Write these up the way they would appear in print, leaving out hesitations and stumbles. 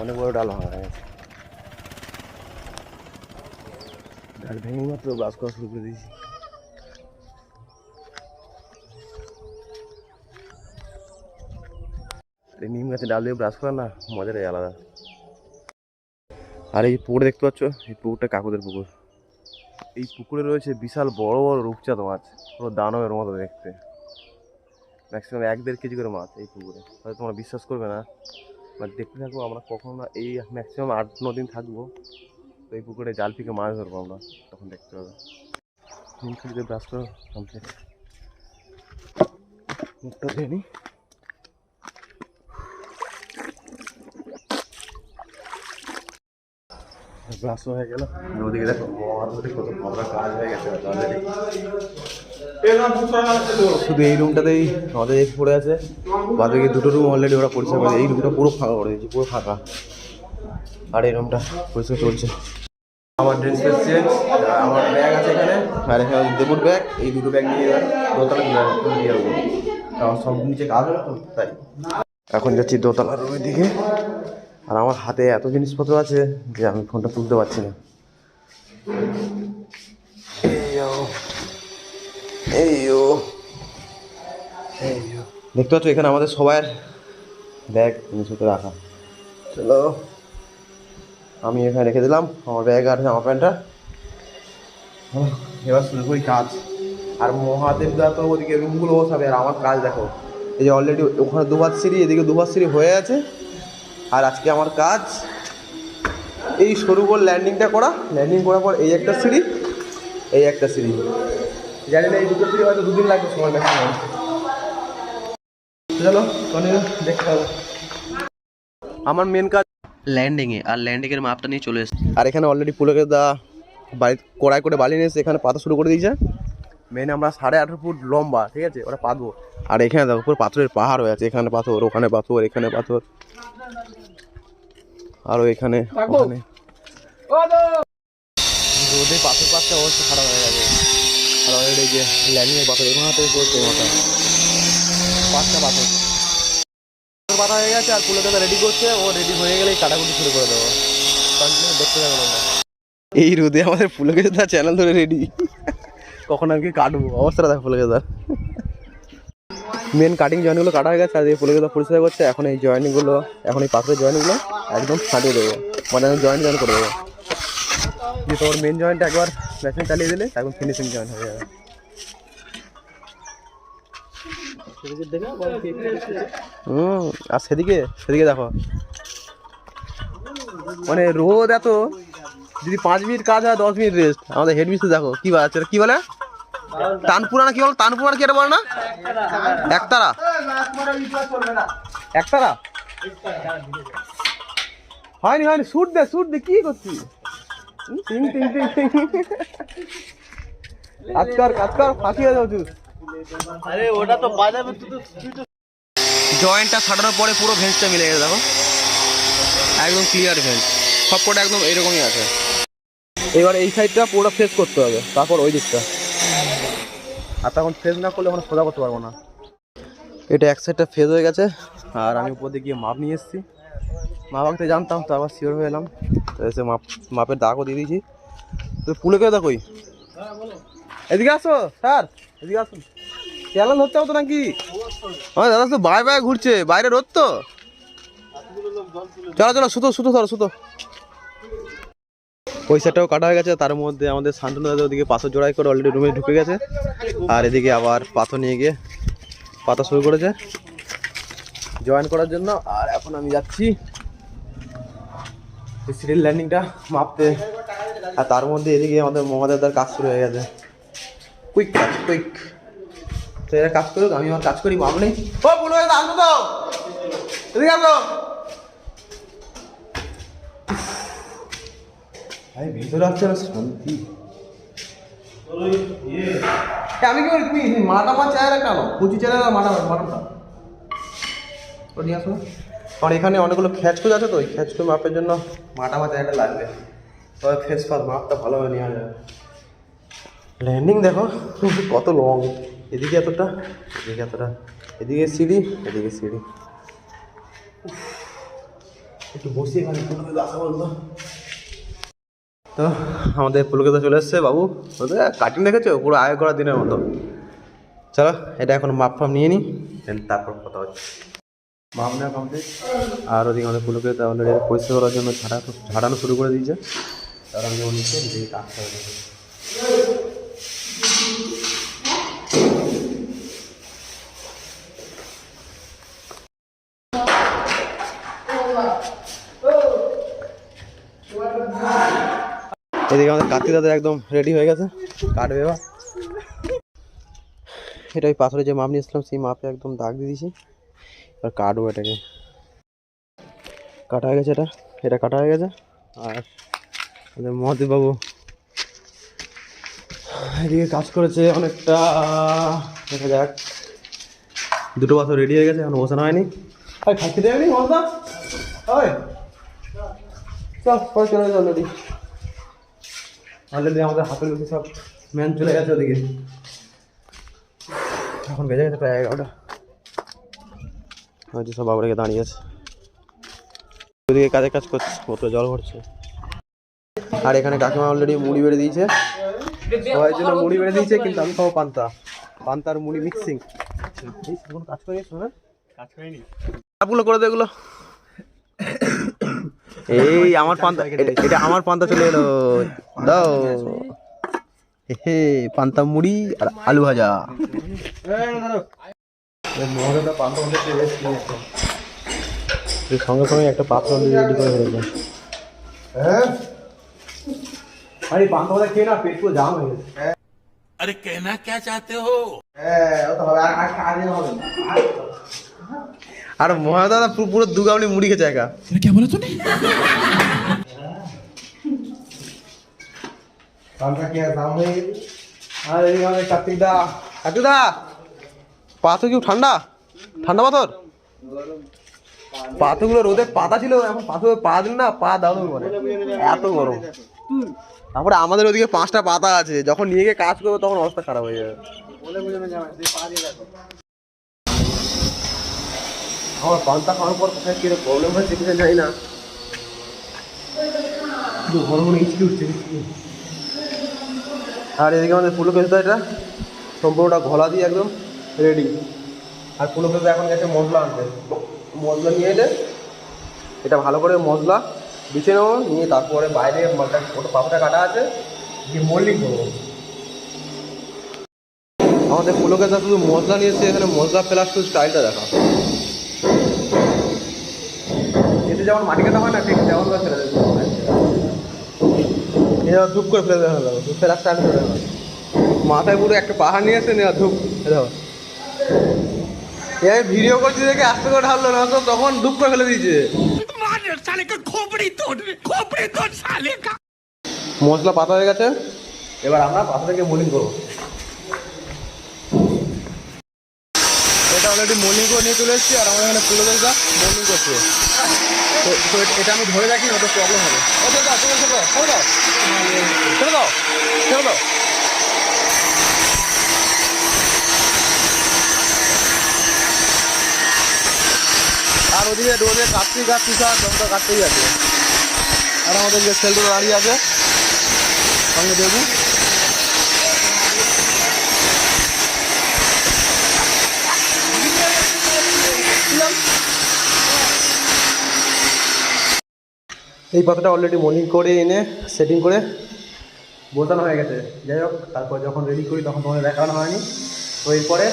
অনেক বড় ডাল ভাঙা গেছে, ডাল ভেঙে মাত্র ব্রাশ করা শুরু করে দিয়েছি। নিম গাছে ডাল দিয়ে ব্রাশ করা না মজাটাই আলাদা। আর এই পুকুর দেখতে পাচ্ছ, এই পুকুরটা কাকুদের পুকুর। এই পুকুরে রয়েছে বিশাল বড় বড় রূপচাঁদ মাছ, পুরো দানবের মতো দেখতে। ম্যাক্সিমাম 1-1.5 কেজি করে মাছ এই পুকুরে। হয়তো তোমরা বিশ্বাস করবে না, বাট দেখতে থাকবো। আমরা কখনো না এই ম্যাক্সিমাম 8-9 দিন থাকবো, তো এই পুকুরে জাল ফিকে মাছ ধরবো আমরা, তখন দেখতে পাবো। নিমখেলিতে ব্রাশ করো কমপ্লিট, মুখটা ধুয়ে নিই। ব্রাশ হয়ে গেল, ওদিকে দেখো কত বড় কাজ হয়ে গেছে অলরেডি। শুধু এই রুমটাতেই আমাদের এসে পড়ে আছে, বাদ বাকি দুটো রুম অলরেডি ওরা পরিষ্কার করে। এই রুমটা পুরো ফাঁকা করে দিয়েছি, পুরো ফাঁকা। আর এই রুমটা পরিষ্কার চলছে। আমার ড্রেস ফ্রেস চেঞ্জ, আমার ব্যাগ আছে এখানে, আর এখানে দেবুর ব্যাগ। এই দুটো ব্যাগ নিয়ে দোতলা নিয়ে যাবো, কারণ সব নিচে কাজ হবে তো, তাই। এখন যাচ্ছি দোতলা রুমের দিকে। আর আমার হাতে এত জিনিসপত্র আছে যে আমি ফোনটা তুলতে পারছি না। দেখতে পাচ্ছ এখানে আমাদের সবার ব্যাগ জিনিসপত্র রাখা। চলো, আমি এখানে রেখে দিলাম আমার ব্যাগ আর জামা প্যান্টটা। এবার শুরু করি কাজ। আর মহাদেব দা তো ওদিকে রুমগুলো বসাবে, আর আমার কাজ দেখো। এই যে অলরেডি ওখানে 2 সিঁড়ি, এদিকে 2 সিঁড়ি হয়ে আছে। আর আজকে আমার কাজ এই সরু করে ল্যান্ডিংটা করা। ল্যান্ডিং করার পর এই একটা সিঁড়ি, এই একটা সিঁড়ি। জানি না এই দুটো সিঁড়ি হয়তো 2 দিন লাগবে সময় ম্যাক্সিমাম। চলো কন্টিনিউ দেখতে পাবো। আমার মেন কাজ ল্যান্ডিংয়ে, আর ল্যান্ডিংয়ের মাপটা নিয়ে চলে এসেছে। আর এখানে অলরেডি পুলকে দা বাড়ি কড়াই করে বালি নিয়ে এসে এখানে পাতা শুরু করে দিয়েছে। মেন আমরা 18.5 ফুট লম্বা, ঠিক আছে, ওরা পাতবো। আর এখানে দেখো পুরো পাথরের পাহাড় হয়ে আছে, এখানে পাথর, ওখানে পাথর, এখানে পাথর, আরও এখানে ওখানে। রোদে পাথর পাততে অবস্থা খারাপ হয়ে গেছে। আর অলরেডি যে ল্যান্ডিংয়ের পাথর এখানে পড়ছে, মাথা 5টা পাথর পাতা হয়ে গেছে। আর পুলকে রেডি করছে, ও রেডি হয়ে গেলেই কাটাকুটি শুরু করে দেবো। কন্টিনিউ দেখতে যাবো আমরা। এই রোদে আমাদের পুলকে দা চ্যানেল ধরে রেডি, কখন আর কি কাটবো, অবস্থাটা দেখো পুলকে দা। মেন কাটিং জয়েন্টগুলো কাটা হয়ে গেছে, আর এই পুলকে দা পরিষ্কার করছে। এখন এই জয়েন্টগুলো, এখন এই পাথরের জয়েন্টগুলো একদম ছাড়িয়ে দেবো, মানে আমি জয়েন্ট করে দেবো। যে তোমার মেন জয়েন্ট একবার মেশিন চালিয়ে দিলে একদম ফিনিশিং জয়েন্ট হয়ে যাবে। আর সেদিকে দেখো, মানে রোদ এত, যদি 5 মিনিট কাজ হয় 10 মিনিট রেস্ট। আমাদের হেড মিস্ত্রি দেখো কি বাচ্চা, কি বলে তানপুরা না কি বল, তানপুরা কি এটা বলে না, একতারা, একতারা হয়নি শুট দে কি করছিস? কাজ কর ফাঁকি হয়ে যাচ্ছিস। আরে ওটা তো বাজাবে, তুই তো জয়েন্টটা ছাড়ানোর পরে পুরো ভেন্সটা মিলে গেছে দেখো, একদম ক্লিয়ার ভেন্স, সব কটা একদম এইরকমই আছে। এবার এই সাইডটা পুরো ফ্রেশ করতে হবে, তারপর ওই দিকটা। আর তখন ফ্রেশ না করলে ওখানে সোজা করতে পারবো না। এটা এক সাইডটা ফ্রেশ হয়ে গেছে, আর আমি উপর দিয়ে গিয়ে মাপ নিয়ে এসেছি। মাপ আঁকতে জানতাম, তো আবার শিওর হয়ে এলাম, তো এসে মাপের দাগও দিয়ে দিয়েছি। তো পুলকে দা কই? এদিকে আসো স্যার, এদিকে আসুন। চ্যালেঞ্জ হচ্ছে হতো নাকি? আমার দাদা তো বাই ঘুরছে, বাইরে রোদ তো। চলো সুতো। ওই সাইডটাও কাটা হয়ে গেছে। তার মধ্যে আমাদের শান্তনু দাদা ওদিকে পাথর জোড়াই করে অলরেডি রুমে ঢুকে গেছে, আর এদিকে আবার পাথর নিয়ে গিয়ে পাতা শুরু করেছে জয়েন করার জন্য। আর এখন আমি যাচ্ছি সিরিয়াল ল্যান্ডিংটা মাপতে। আর তার মধ্যে এদিকে আমাদের মহাদেবদার কাজ শুরু হয়ে গেছে, কুইক তো এরা কাজ করুক, আমি আমার কাজ করি, মাপ নেই। ও বলো আসো তো, এদিকে আসো। ভাই ভিতরে আসছে না শান্তি। আমি কি বলি, তুমি মাটা চায় কেন, কুচি চায় না মাটাটা নিয়ে আসো। কারণ এখানে অনেকগুলো খ্যাচকুচ আছে, তো ওই খ্যাচকুচ মাপের জন্য মাটা চায়টা লাগবে, তবে ফেস পাস মাপটা ভালোভাবে নেওয়া যাবে। ল্যান্ডিং দেখো কত লং, এদিকে এতটা, এদিকে এতটা, এদিকে সিঁড়ি, এদিকে সিঁড়ি। একটু বসি এখানে, আসা বলতো। তো আমাদের পুলকে তো চলে এসছে বাবু, ওদের কাটিং দেখেছো পুরো আগে করা দিনের মতো। চলো এটা এখন মাপ ফাপ নিয়ে নিই, তারপর কথা হচ্ছে। মাপ নেওয়া কমপ্লিট। আর ওদিকে আমাদের পুলকে তো অলরেডি পরিষ্কার করার জন্য ঝাড়ানো শুরু করে দিয়েছে। তার আমি নিচে নিজেকে কাটতে হবে। এদিকে আমাদের কার্তিক দাদা একদম রেডি হয়ে গেছে, কাটবে এবার। এটা ওই পাথরে যে মাপ নিয়েছিলাম সেই মাপে একদম দাগ দিয়ে দিয়েছি, এবার কাটবো এটাকে। কাটা হয়ে গেছে, এটা কাটা হয়ে গেছে। আর আমাদের মহাদেব বাবু এদিকে কাজ করেছে অনেকটা, দেখা যাক। দুটো পাথর রেডি হয়ে গেছে, এখন বসানো হয়নি। আর খাইতে দেয়নি মজা, চল চলে যাও অলরেডি। অলরেডি আমাদের হাতের বেশি সব ম্যান চলে গেছে ওদিকে। এখন বেজে গেছে প্রায় 11টা, হয়তো সব বাবুরেকে দাঁড়িয়ে আছে, ওদিকে কাজ করছে, কত জল ভরছে। আর এখানে কাকিমা অলরেডি মুড়ি বেড়ে দিয়েছে, সবাই জন্য মুড়ি বেড়ে দিয়েছে, কিন্তু আমি খাবো পান্তার মুড়ি মিক্সিং। কাজ করিস কাজ করিনি, আপগুলো করে দে এগুলো। এই আমার পান্তা, এটা আমার পান্তা চলে এলো, দাও। হে পান্তা মুড়ি আর আলু ভাজা। সঙ্গে সঙ্গে একটা পাত্র রেডি করে ফেলেছে। আরে পান্তা ভাজা খেয়ে না পেট পুরো জাম হয়ে গেছে। আরে कहना क्या चाहते हो? আর মহাদাদা পুরো দুগামলি মুড়ি খেয়েছে একা। क्या बोला तूने? আর এদিকে আমাদের কার্তিকদা। কার্তিকদা, পাথর কি ঠান্ডা? ঠান্ডা পাথর? পাথরগুলো রোদে পাতা ছিল, এখন পাথর পা দিন না, পা দারুণ করে, এত গরম। তারপরে আমাদের ওদিকে 5টা পাতা আছে, যখন নিয়ে গিয়ে কাজ করবো তখন অবস্থা খারাপ হয়ে যাবে। আমার পান্তা খাওয়ার পর কোথায় কি প্রবলেম হয়েছে কিছু জানি না, ঘন ঘন ইচকি উঠছে। আর এদিকে আমাদের ফুলো খেলতে, এটা সম্পূর্ণটা ঘোলা দিয়ে একদম রেডি। আর ফুলো খেলতে এখন গেছে মশলা আনতে, মশলা নিয়ে এলে এটা ভালো করে মশলা বিছে নেবো, নিয়ে তারপরে বাইরে ওটা পাতাটা কাটা আছে দিয়ে মোল্ডিং করবো। আমাদের ফুলো খেলতে শুধু মশলা নিয়ে এসে এখানে মশলা ফেলার শুধু স্টাইলটা দেখা, এতে যেমন মাটি কাটা হয় না ঠিক তেমন করে ফেলে দেবে, এটা ধূপ করে ফেলে দেওয়া যাবে, ফেলার স্টাইল ফেলে দেওয়া। মাথায় পুরো একটা পাহাড় নিয়ে এসে নেওয়া ধূপ, দেখো এই ভিডিও করছি দেখে আস্তে করে ঢাললো না, তো তখন ধূপ করে ফেলে দিয়েছে। মশলা পাতা হয়ে গেছে, এবার আমরা পাতা থেকে মোলিং করবো। এটা অলরেডি মোলিং করে নিয়ে চলে এসেছি, আর আমার এখানে ফুলো গাছটা মোলিং করছে। তো এটা আমি ধরে রাখি, ওটা প্রবলেম হবে। ছেড়ে দাও ছেড়ে দাও ছেড়ে দাও ছেড়ে দাও। আর ওদিকে রোদে কাটতেই কাটছি, আর জমটা কাটতেই আছে। আর আমাদের যে সেলটা দাঁড়িয়ে আছে সঙ্গে দেবু, এই পাতাটা অলরেডি মোল্ডিং করে এনে সেটিং করে বোতানো হয়ে গেছে। যাই হোক, তারপর যখন রেডি করি তখন তোমাদের দেখানো হয়নি। তো এরপরে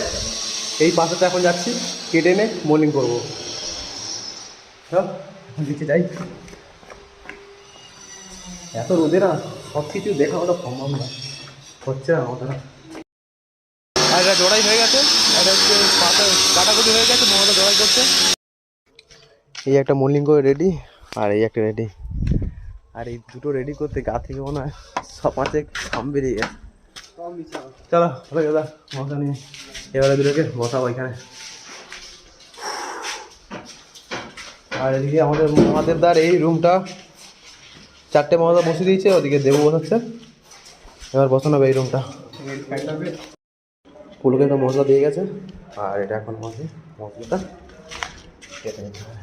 এই পাতাটা এখন যাচ্ছি কেটে এনে মোল্ডিং করবো। দিচ্ছি যাই, এত রোদে না সব কিছু দেখা হলো সম্ভব না, হচ্ছে না আমাদের। আর এটা জোড়াই হয়ে গেছে, এটা হচ্ছে পাতা কাটাকুটি হয়ে গেছে, মোবাইলটা জোড়াই করছে। এই একটা মোল্ডিং করে রেডি, আর এই একটা রেডি। আর এই দুটো রেডি করতে গা থেকে মনে হয় 5 ঘাম বেরিয়ে গেছে। চলো হয়ে গেল মশা নিয়ে, এবারে দুটোকে বসাবো এখানে। আর এদিকে আমাদের মহাদেবদার এই রুমটা 4টে মশলা বসিয়ে দিয়েছে, ওদিকে দেবু বসাচ্ছে। এবার বসানো হবে এই রুমটা। পুলকে তো মশলা দিয়ে গেছে, আর এটা এখন মশলাটা কেটে নিতে হবে।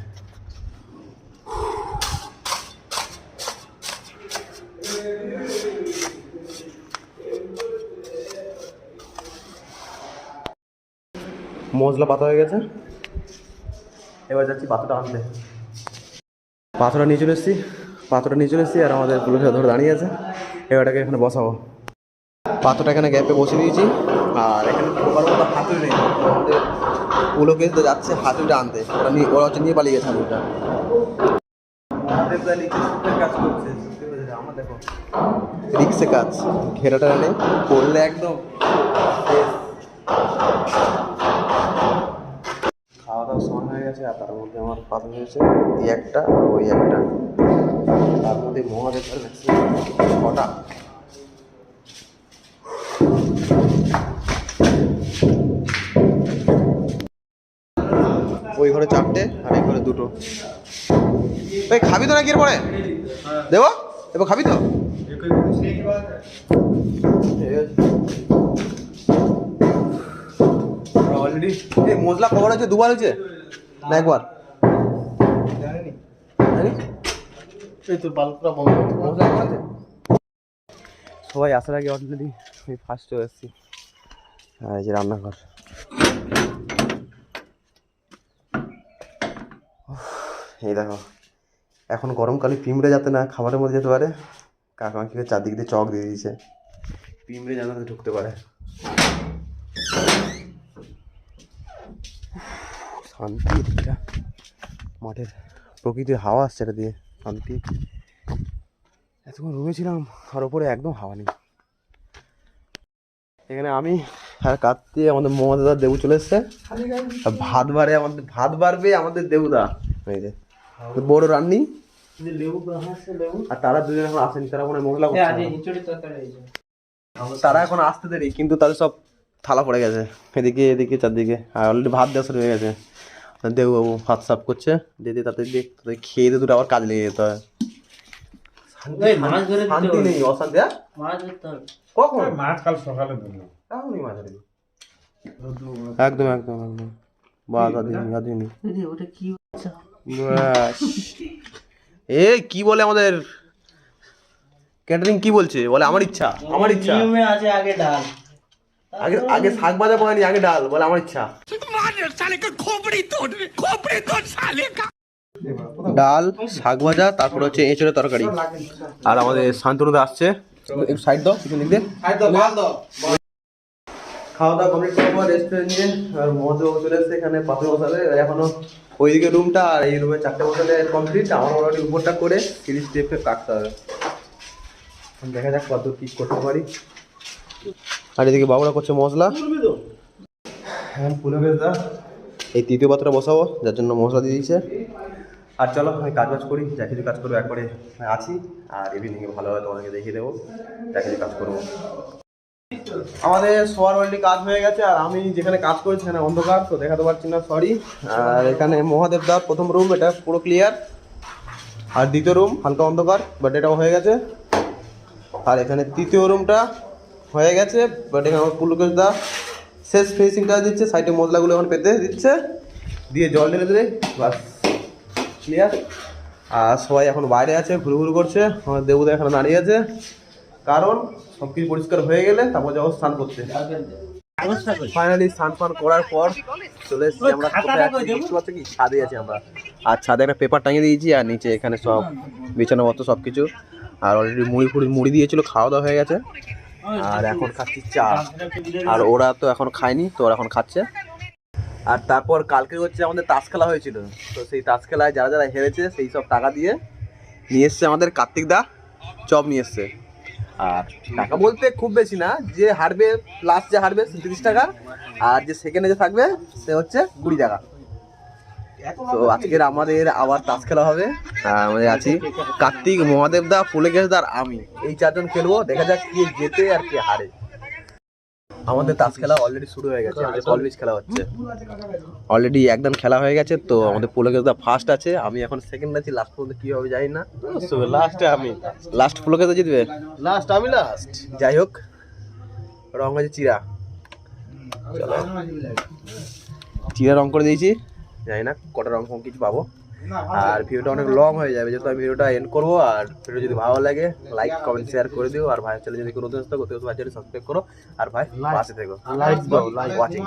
মশলা পাতা হয়ে গেছে, এবার যাচ্ছি পাতাটা আনতে। পাথরটা নিয়ে চলে এসেছি, আর আমাদের পুলিশে ধরে দাঁড়িয়ে আছে। এবারটাকে এখানে বসাবো। পাথরটা এখানে গ্যাপে বসে দিয়েছি, আর এখানে ঢোকার মতো হাতুড়ি নেই। আমাদের পুলোকে তো যাচ্ছে হাতুড়িটা আনতে, ওরা হচ্ছে নিয়ে পালিয়ে গেছে হাতুড়িটা। কাজ করছে আমার, দেখো রিক্সে কাজ, ঘেরাটা নেই করলে একদম। খাওয়া দাওয়ার সময় হয়ে গেছে, আর তার মধ্যে আমার পাতা হয়েছে এই একটা আর ওই একটা, তার মধ্যে মহাদেব কটা। ওই ঘরে 4টে আর এই ঘরে 2টো। ভাই খাবি তো নাকি এরপরে দেবো? এবার খাবি তো? অলরেডি এই মশলা কবার হয়েছে, 2বার হয়েছে না 1বার? সবাই আসার আগে অলরেডি আমি ফার্স্ট চলে এসেছি। আর এই যে রান্নাঘর, এই দেখো এখন গরমকালে পিঁমড়ে যাতে না খাবারের মধ্যে যেতে পারে, কাকিমাকে চারদিক দিয়ে চক দিয়ে দিয়েছে, পিঁমড়ে যেন ঢুকতে পারে। শান্তি এটা, মাঠের প্রকৃতির হাওয়া আসছে এটা দিয়ে, শান্তি। এতক্ষণ রুমে ছিলাম, আর ওপরে একদম হাওয়া নেই। এখানে আমি আর কাটতে আমাদের মমতা দেবু চলে এসছে। ভাত বাড়বে আমাদের দেবুদা, এই যে বড় রান্নি। আর তারা দুজন এখন আসেনি, তারা মনে মশলা করছে, তারা এখন আসতে দেরি, কিন্তু তাদের সব থালা পড়ে গেছে এদিকে এদিকে চারদিকে। আর অলরেডি ভাত দেওয়া শুরু হয়ে গেছে। দেবুবাবু ভাত সাফ করছে, দিদি তাদের তাদের খেয়ে দিয়ে দুটো আবার কাজ লেগে যেতে হয়। শান্তি নেই, অশান্তি। কখন মাছ? কাল সকালে এখনই মাছ ধরবি? একদম একদম একদম। এ কি বলে আমাদের ক্যাটারিং, কি বলছে বলে আমার ইচ্ছা, আমার ইচ্ছা। আগে শাক ভাজা পড়েনি, আগে ডাল, বলে আমার ইচ্ছা। ডাল, শাক ভাজা, তারপর হচ্ছে এঁচড়ের তরকারি। আর আমাদের শান্তনুদা আসছে, একটু সাইড দাও, কিছু নিতে খাওয়া দাওয়া কমপ্লিট করার পর রেস্টুরেন্ট নিয়ে আর মহাদেব চলে এসছে এখানে পাথর বসাবে। এখনো ওইদিকে রুমটা আর এই রুমে 4টে বসালে কমপ্লিট। আমার মোটামুটি উপরটা করে 30 স্টেপে কাটতে হবে। দেখা যাক কত কি করতে পারি। আর এদিকে বাবুরা করছে মশলা। হ্যাঁ, ফুলবেদা এই তৃতীয় পাত্রটা বসাবো, যার জন্য মশলা দিয়ে দিয়েছে। আর চলো আমি কাজ করি, যা কিছু কাজ করবো একবারে আছি। আর ইভিনিংয়ে ভালোভাবে তোমাদেরকে দেখিয়ে দেবো যা কিছু কাজ করবো। আমাদের শোয়ার অলরেডি কাজ হয়ে গেছে। আর আমি যেখানে কাজ করেছি এখানে অন্ধকার, তো দেখাতে পারছি না, সরি। আর এখানে মহাদেবদার প্রথম রুম, এটা পুরো ক্লিয়ার। আর দ্বিতীয় রুম হালকা অন্ধকার, বাট এটাও হয়ে গেছে। আর এখানে তৃতীয় রুমটা হয়ে গেছে, বাট এখানে আমার পুলকেশদা শেষ ফিনিশিংটা দিচ্ছে। সাইডে মশলাগুলো এখন পেতে দিচ্ছে, দিয়ে জল ঢেলে দিলে বাস ক্লিয়ার। আর সবাই এখন বাইরে আছে, ঘুরু করছে। আমার দেবুদা এখানে দাঁড়িয়ে আছে, কারণ সব কিছু পরিষ্কার হয়ে গেলে তারপর যাবো স্নান করতে। ফাইনালি স্নান ফান করার পর চলে এসেছি আমরা কি ছাদে আছি আমরা। আর ছাদে একটা পেপার টাঙিয়ে দিয়েছি, আর নিচে এখানে সব বিছানা মতো সব কিছু। আর অলরেডি মুড়ি দিয়েছিল, খাওয়া দাওয়া হয়ে গেছে। আর এখন খাচ্ছি চা। আর ওরা তো এখন খায়নি, তো ওরা এখন খাচ্ছে। আর তারপর কালকে হচ্ছে আমাদের তাস খেলা হয়েছিল, তো সেই তাস খেলায় যারা যারা হেরেছে সেই সব টাকা দিয়ে নিয়ে এসছে আমাদের কার্তিক দা, চপ নিয়ে এসছে। আর টাকা বলতে খুব বেশি না, যে হারবে লাস্ট যে হারবে সে 30 টাকা, আর যে সেকেন্ডে যে থাকবে সে হচ্ছে 20 টাকা। তো আজকের আমাদের আবার তাস খেলা হবে। আমাদের আছি কার্তিক, মহাদেবদা, পুলকেশদা আর আমি, এই 4 জন খেলবো। দেখা যাক কে জেতে আর কে হারে। আমাদের তাস খেলা অলরেডি শুরু হয়ে গেছে, আমাদের কলবিজ খেলা হচ্ছে অলরেডি, একদম খেলা হয়ে গেছে। তো আমাদের পুলকেশদা ফার্স্ট আছে, আমি এখন সেকেন্ড আছি। লাস্ট পর্যন্ত কি হবে জানি না, লাস্টে আমি লাস্ট, পুলকেশদা জিতবে লাস্ট, আমি লাস্ট। যাই হোক, রং হয়েছে চিরা, চলো চিরা রং করে দিয়েছি, জানি না কটা রং কিছু পাবো। আর ভিডিওটা অনেক লং হয়ে যাবে, যেহেতু আমি ভিডিওটা এন্ড করবো। আর ভিডিও যদি ভালো লাগে লাইক কমেন্ট শেয়ার করে দিও। আর ভাই চ্যানেল যদি কোনো নতুন আসতে ভাই চ্যানেল সাবস্ক্রাইব করো। আর ভাই পাশে থেকো, লাইক দাও, লাইক ওয়াচিং।